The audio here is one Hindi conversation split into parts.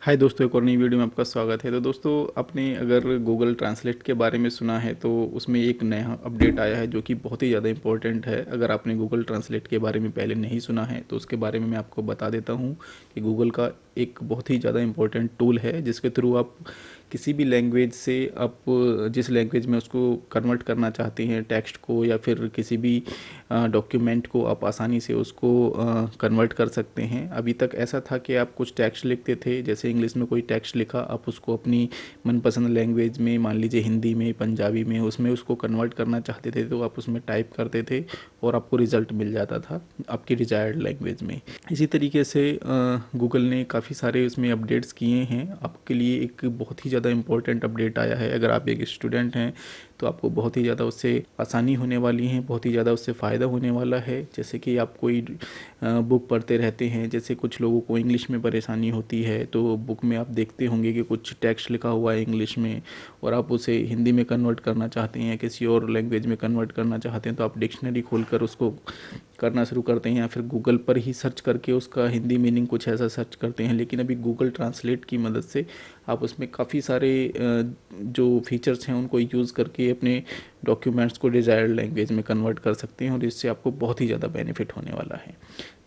हाय दोस्तों, एक और नई वीडियो में आपका स्वागत है। तो दोस्तों, आपने अगर गूगल ट्रांसलेट के बारे में सुना है तो उसमें एक नया अपडेट आया है जो कि बहुत ही ज़्यादा इम्पोर्टेंट है। अगर आपने गूगल ट्रांसलेट के बारे में पहले नहीं सुना है तो उसके बारे में मैं आपको बता देता हूँ कि गूगल का एक बहुत ही ज़्यादा इम्पोर्टेंट टूल है जिसके थ्रू आप किसी भी लैंग्वेज से आप जिस लैंग्वेज में उसको कन्वर्ट करना चाहते हैं टेक्स्ट को या फिर किसी भी डॉक्यूमेंट को आप आसानी से उसको कन्वर्ट कर सकते हैं। अभी तक ऐसा था कि आप कुछ टेक्स्ट लिखते थे, जैसे इंग्लिश में कोई टेक्स्ट लिखा, आप उसको अपनी मनपसंद लैंग्वेज में, मान लीजिए हिंदी में, पंजाबी में, उसमें उसको कन्वर्ट करना चाहते थे तो आप उसमें टाइप करते थे और आपको रिज़ल्ट मिल जाता था आपकी डिजायर्ड लैंग्वेज में। इसी तरीके से गूगल ने काफ़ी सारे उसमें अपडेट्स किए हैं। आपके लिए एक बहुत ही ज़्यादा इम्पोर्टेंट अपडेट आया है। अगर आप एक स्टूडेंट हैं तो आपको बहुत ही ज़्यादा उससे आसानी होने वाली है, बहुत ही ज़्यादा उससे फ़ायदा होने वाला है। जैसे कि आप कोई बुक पढ़ते रहते हैं, जैसे कुछ लोगों को इंग्लिश में परेशानी होती है तो बुक में आप देखते होंगे कि कुछ टेक्स्ट लिखा हुआ है इंग्लिश में और आप उसे हिंदी में कन्वर्ट करना चाहते हैं, किसी और लैंग्वेज में कन्वर्ट करना चाहते हैं, तो आप डिक्शनरी खोलकर उसको करना शुरू करते हैं या फिर गूगल पर ही सर्च करके उसका हिंदी मीनिंग कुछ ऐसा सर्च करते हैं। लेकिन अभी गूगल ट्रांसलेट की मदद से आप उसमें काफ़ी सारे जो फीचर्स हैं उनको यूज़ करके अपने डॉक्यूमेंट्स को डिज़ायर्ड लैंग्वेज में कन्वर्ट कर सकते हैं और इससे आपको बहुत ही ज़्यादा बेनिफिट होने वाला है।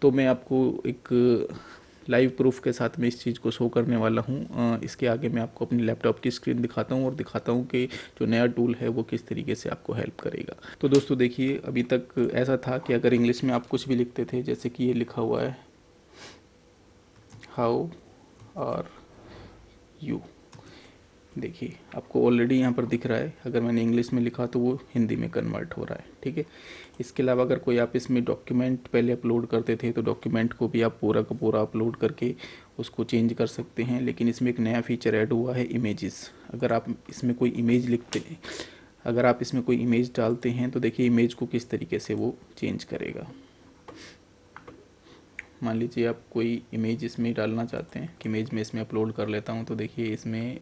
तो मैं आपको एक लाइव प्रूफ के साथ में इस चीज़ को शो करने वाला हूँ। इसके आगे मैं आपको अपनी लैपटॉप की स्क्रीन दिखाता हूँ और दिखाता हूँ कि जो नया टूल है वो किस तरीके से आपको हेल्प करेगा। तो दोस्तों देखिए, अभी तक ऐसा था कि अगर इंग्लिश में आप कुछ भी लिखते थे, जैसे कि ये लिखा हुआ है हाउ आर यू, देखिए आपको ऑलरेडी यहाँ पर दिख रहा है। अगर मैंने इंग्लिश में लिखा तो वो हिंदी में कन्वर्ट हो रहा है, ठीक है। इसके अलावा अगर कोई आप इसमें डॉक्यूमेंट पहले अपलोड करते थे तो डॉक्यूमेंट को भी आप पूरा का पूरा अपलोड करके उसको चेंज कर सकते हैं। लेकिन इसमें एक नया फीचर ऐड हुआ है, इमेजेस। अगर आप इसमें कोई इमेज लिखते हैं, अगर आप इसमें कोई इमेज डालते हैं तो देखिए इमेज को किस तरीके से वो चेंज करेगा। मान लीजिए आप कोई इमेज इसमें डालना चाहते हैं कि इमेज में इसमें अपलोड कर लेता हूं, तो देखिए इसमें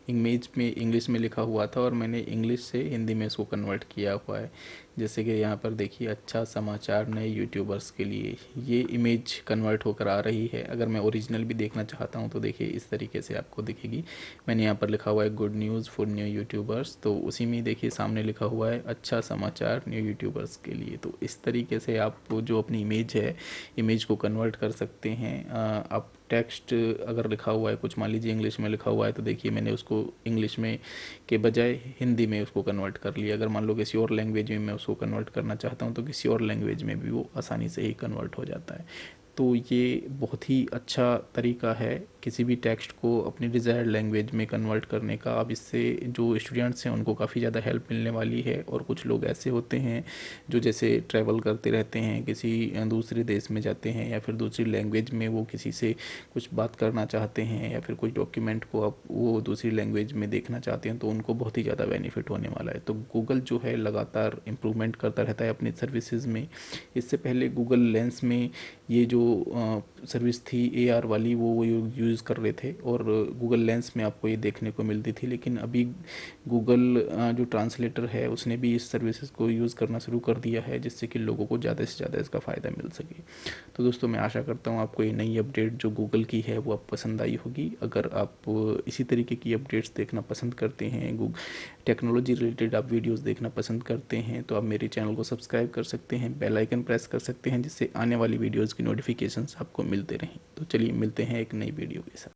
इमेज में इंग्लिश में लिखा हुआ था और मैंने इंग्लिश से हिंदी में इसको कन्वर्ट किया हुआ है। जैसे कि यहाँ पर देखिए, अच्छा समाचार नए यूट्यूबर्स के लिए, ये इमेज कन्वर्ट होकर आ रही है। अगर मैं ओरिजिनल भी देखना चाहता हूँ तो देखिए इस तरीके से आपको दिखेगी। मैंने यहाँ पर लिखा हुआ है good news for new YouTubers, तो उसी में देखिए सामने लिखा हुआ है अच्छा समाचार न्यू यूट्यूबर्स के लिए। तो इस तरीके से आप जो अपनी इमेज है, इमेज को कन्वर्ट कर सकते हैं। आप टेक्स्ट अगर लिखा हुआ है कुछ, मान लीजिए इंग्लिश में लिखा हुआ है, तो देखिए मैंने उसको इंग्लिश में के बजाय हिंदी में उसको कन्वर्ट कर लिया। अगर मान लो किसी और लैंग्वेज में मैं उसको कन्वर्ट करना चाहता हूँ तो किसी और लैंग्वेज में भी वो आसानी से ही कन्वर्ट हो जाता है। तो ये बहुत ही अच्छा तरीका है किसी भी टेक्स्ट को अपनी डिज़ायर्ड लैंग्वेज में कन्वर्ट करने का। अब इससे जो स्टूडेंट्स हैं उनको काफ़ी ज़्यादा हेल्प मिलने वाली है। और कुछ लोग ऐसे होते हैं जो जैसे ट्रैवल करते रहते हैं, किसी दूसरे देश में जाते हैं या फिर दूसरी लैंग्वेज में वो किसी से कुछ बात करना चाहते हैं या फिर कुछ डॉक्यूमेंट को आप वो दूसरी लैंग्वेज में देखना चाहते हैं, तो उनको बहुत ही ज़्यादा बेनिफिट होने वाला है। तो गूगल जो है लगातार इम्प्रूवमेंट करता रहता है अपनी सर्विसेज में। इससे पहले गूगल लेंस में ये जो सर्विस थी AR वाली, वो यूज़ कर रहे थे और गूगल लेंस में आपको ये देखने को मिलती थी। लेकिन अभी गूगल जो ट्रांसलेटर है उसने भी इस सर्विसेज को यूज़ करना शुरू कर दिया है, जिससे कि लोगों को ज़्यादा से ज़्यादा इसका फ़ायदा मिल सके। तो दोस्तों, मैं आशा करता हूँ आपको ये नई अपडेट जो गूगल की है वो आप पसंद आई होगी। अगर आप इसी तरीके की अपडेट्स देखना पसंद करते हैं, टेक्नोलॉजी रिलेटेड आप वीडियोस देखना पसंद करते हैं, तो आप मेरे चैनल को सब्सक्राइब कर सकते हैं, बेल आइकन प्रेस कर सकते हैं, जिससे आने वाली वीडियोस की नोटिफिकेशंस आपको मिलते रहें। तो चलिए मिलते हैं एक नई वीडियो के साथ।